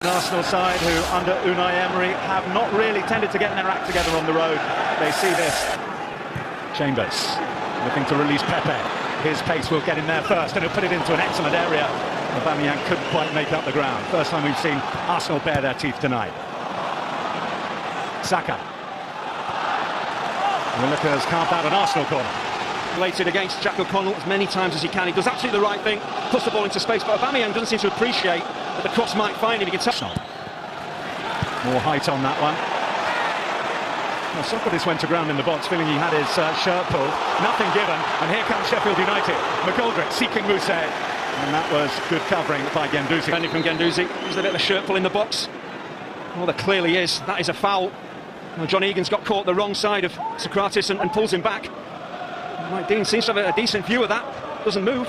Arsenal side, who under Unai Emery have not really tended to get their act together on the road. They see this. Chambers looking to release Pepe. His pace will get in there first, and he'll put it into an excellent area. Aubameyang couldn't quite make up the ground. First time we've seen Arsenal bare their teeth tonight. Saka. Willockers carved out an Arsenal corner. Related against Jack O'Connell as many times as he can. He does absolutely the right thing, puts the ball into space, but Aubameyang doesn't seem to appreciate that the cross might find him. He can touch on. More height on that one. Well, Socrates went to ground in the box, feeling he had his shirt pulled. Nothing given, and here comes Sheffield United. McGoldrick seeking Mousse, and that was good covering by Guendouzi. Defending from Guendouzi. There's a bit of a shirt pull in the box. Well, there clearly is. That is a foul. Well, John Egan's got caught the wrong side of Socrates and pulls him back. Mike Dean seems to have a decent view of that. Doesn't move.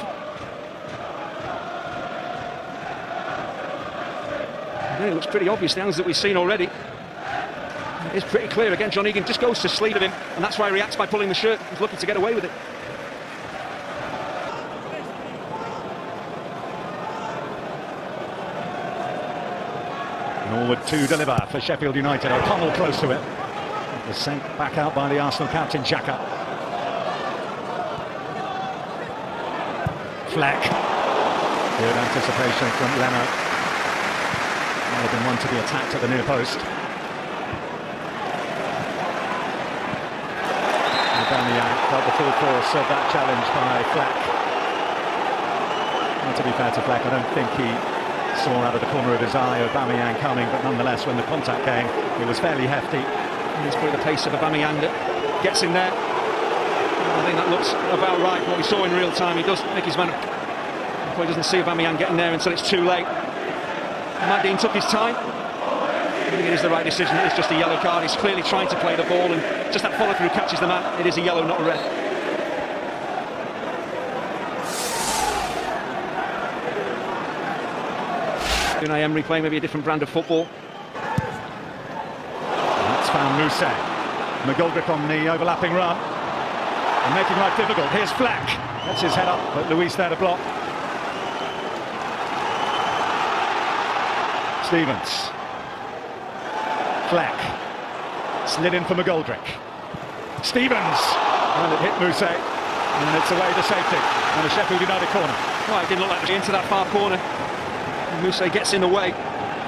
It looks pretty obvious, the angles that we've seen already. It's pretty clear. Again, John Egan just goes to sleep of him, and that's why he reacts by pulling the shirt. He's looking to get away with it. Norwood to deliver for Sheffield United. O'Connell close to it. It was sent back out by the Arsenal captain, Xhaka. Fleck. Good anticipation from Leno. Might have been one to be attacked at the near post. Aubameyang felt the full force of that challenge by Fleck. And to be fair to Fleck, I don't think he saw out of the corner of his eye Aubameyang coming, but nonetheless, when the contact came, it was fairly hefty. And it's probably the pace of Aubameyang that gets him there. I think that looks about right. What we saw in real time, he does make his man. He probably doesn't see Aubameyang getting there until it's too late. Mike Dean took his time. I think it is the right decision. It's just a yellow card. He's clearly trying to play the ball, and just that follow-through catches the man. It is a yellow, not a red. Unai Emery playing maybe a different brand of football. That's found Mousse. McGoldrick on the overlapping run. And making life difficult. Here's Fleck. That's his head up, but Luis there to block. Stevens. Fleck. Slid in for McGoldrick. Stevens. And it hit Mousse. And it's away to safety. And a Sheffield United corner. Well, it didn't look like into that far corner. Mousse gets in the way.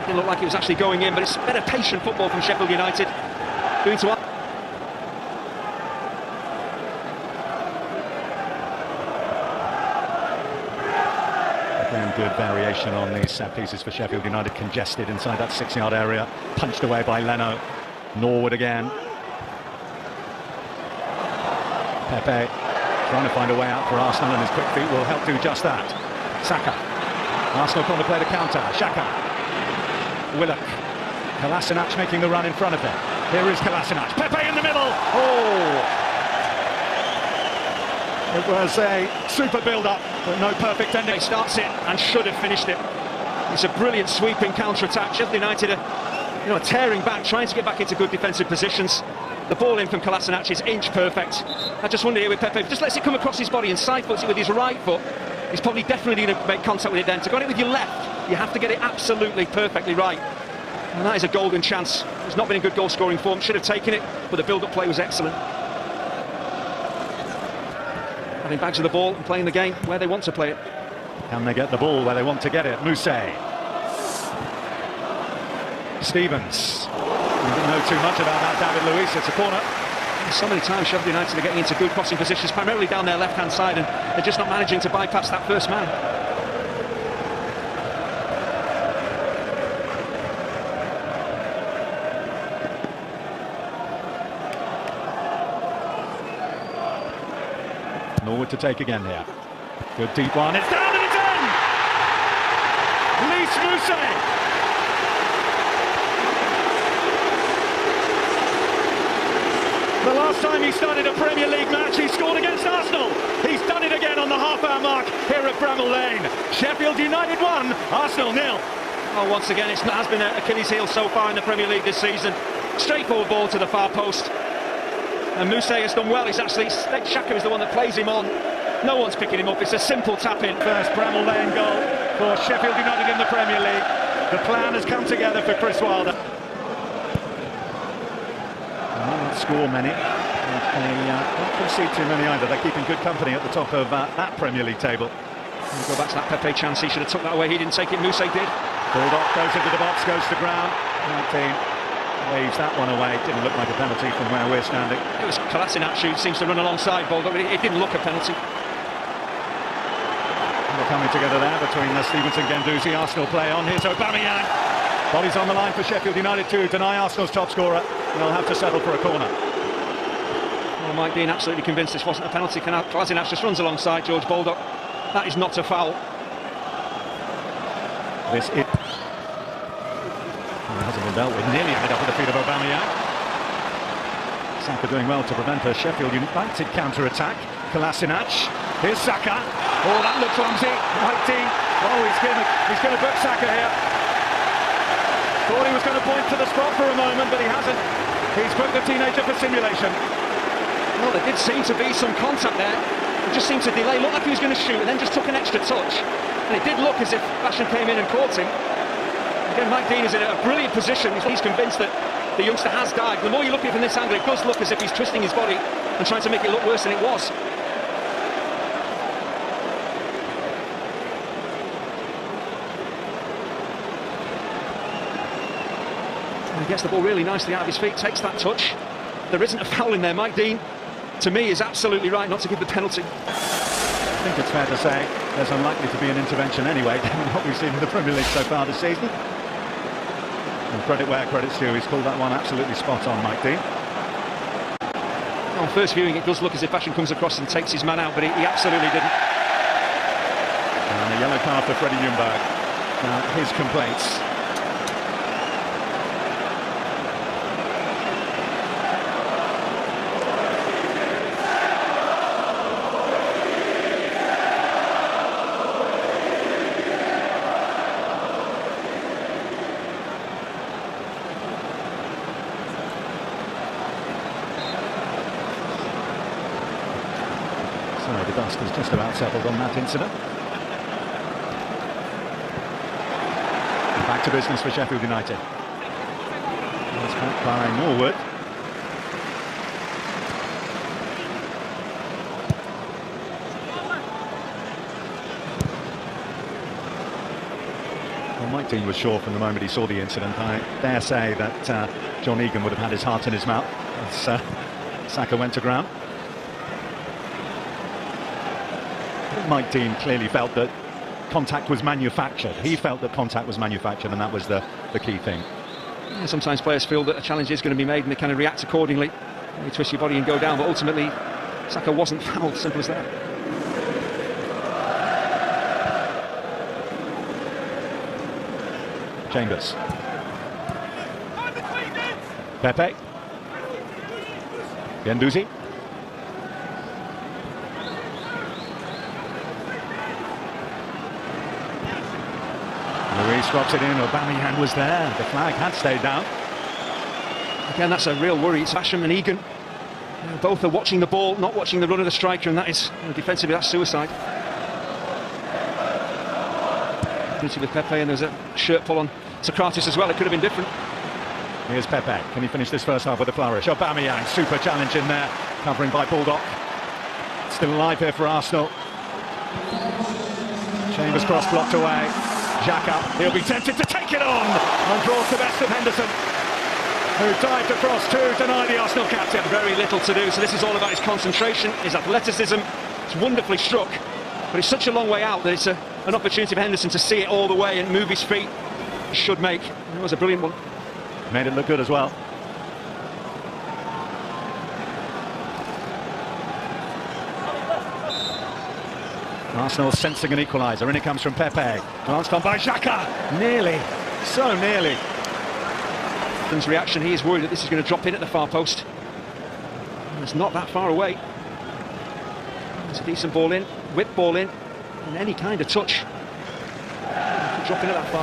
Didn't look like it was actually going in, but it's better patient football from Sheffield United. Doing to again, good variation on these set pieces for Sheffield United. Congested inside that 6-yard area. Punched away by Leno. Norwood again. Pepe trying to find a way out for Arsenal, and his quick feet will help do just that. Saka. Arsenal trying to play the counter. Xhaka. Willock. Kolasinac making the run in front of him. Here is Kolasinac. Pepe in the middle. Oh! It was a super build-up, but no perfect ending. He starts it and should have finished it. It's a brilliant sweeping counter-attack. Sheffield United are tearing back, trying to get back into good defensive positions. The ball in from Kolasinac is inch perfect. I just wonder here with Pepe, just lets it come across his body and side foots it with his right foot. He's probably definitely going to make contact with it then. To get it with your left, you have to get it absolutely perfectly right. And that is a golden chance. He's not been in good goal-scoring form, should have taken it, but the build-up play was excellent. Having bags of the ball and playing the game where they want to play it. Can they get the ball where they want to get it? Mousse. Stevens. We didn't know too much about that, David Luiz. It's a corner. So many times Sheffield United are getting into good crossing positions, primarily down their left-hand side, and they're just not managing to bypass that first man. Norwood to take again here. Good deep one. It's down and it's in! Lys Mousse! The last time he started a Premier League match, he scored against Arsenal. He's done it again on the half-hour mark here at Bramall Lane. Sheffield United 1, Arsenal 0. Oh, once again, it has been an Achilles heel so far in the Premier League this season. Straightforward ball to the far post. And Mousse has done well. He's actually, Xhaka is the one that plays him on. No one's picking him up. It's a simple tap-in. First Bramall Lane goal for Sheffield United in the Premier League. The plan has come together for Chris Wilder. They won't score many. They don't concede too many either. They're keeping good company at the top of that Premier League table. We'll go back to that Pepe chance. He should have took that away. He didn't take it. Mousse did. Bulldog goes into the box, goes to ground. 19 waves that one away. Didn't look like a penalty from where we're standing. It was Kolasinac who seems to run alongside Bulldog, but it didn't look a penalty. They're coming together there between Stevenson, Guendouzi. Arsenal play on. Here's Aubameyang. Bodies on the line for Sheffield United to deny Arsenal's top scorer. They'll have to settle for a corner. Well, Mike Dean absolutely convinced this wasn't a penalty. Kolasinac just runs alongside George Bulldog. That is not a foul. This is... It hasn't been dealt with. Nearly ended up at the feet of Aubameyang. Saka doing well to prevent a Sheffield United counter-attack. Kolasinac. Here's Saka. Oh, that looked clumsy. Mike Dean. Oh, he's going to book Saka here. Thought he was going to point to the spot for a moment, but he hasn't. He's booked the teenager for simulation. Well, there did seem to be some contact there. It just seemed to delay. Looked like he was going to shoot and then just took an extra touch. And it did look as if Basham came in and caught him. Again, Mike Dean is in a brilliant position. He's convinced that the youngster has dived. The more you look at it from this angle, it does look as if he's twisting his body and trying to make it look worse than it was. And he gets the ball really nicely out of his feet, takes that touch. There isn't a foul in there. Mike Dean, to me, is absolutely right not to give the penalty. I think it's fair to say there's unlikely to be an intervention anyway, given what we've seen in the Premier League so far this season. And credit where credit's due, he's called that one absolutely spot on, Mike Dean. On first viewing, it does look as if Basham comes across and takes his man out, but he absolutely didn't. And a yellow card for Freddie Ljungberg. Now, his complaints. The dust has just about settled on that incident. And back to business for Sheffield United. It's back by Norwood. Well, Mike Dean was sure from the moment he saw the incident. I dare say that John Egan would have had his heart in his mouth as Saka went to ground. Mike Dean clearly felt that contact was manufactured. He felt that contact was manufactured, and that was the key thing. Yeah, sometimes players feel that a challenge is going to be made and they kind of react accordingly. You twist your body and go down, but ultimately Saka wasn't fouled, simple as that. Chambers. Pepe. Guendouzi. Luis drops it in. Aubameyang was there. The flag had stayed down. Again, that's a real worry. It's Basham and Egan. Both are watching the ball, not watching the run of the striker, and that is, defensively, that's suicide. With Pepe, and there's a shirt pull on Socrates as well. It could have been different. Here's Pepe. Can he finish this first half with a flourish? Aubameyang, super challenge in there, covering by Bulldog. Still alive here for Arsenal. Chambers cross blocked away. Xhaka, he'll be tempted to take it on, and draws the best of Henderson, who dived across to deny the Arsenal captain. Very little to do, so this is all about his concentration, his athleticism. It's wonderfully struck, but it's such a long way out that it's an opportunity for Henderson to see it all the way and move his feet. He should make. It was a brilliant one. Made it look good as well. Arsenal sensing an equaliser, and it comes from Pepe. Glanced on by Xhaka. Nearly, so nearly. His reaction, he is worried that this is going to drop in at the far post. It's not that far away. It's a decent ball in, whip ball in, and any kind of touch. Drop in at that far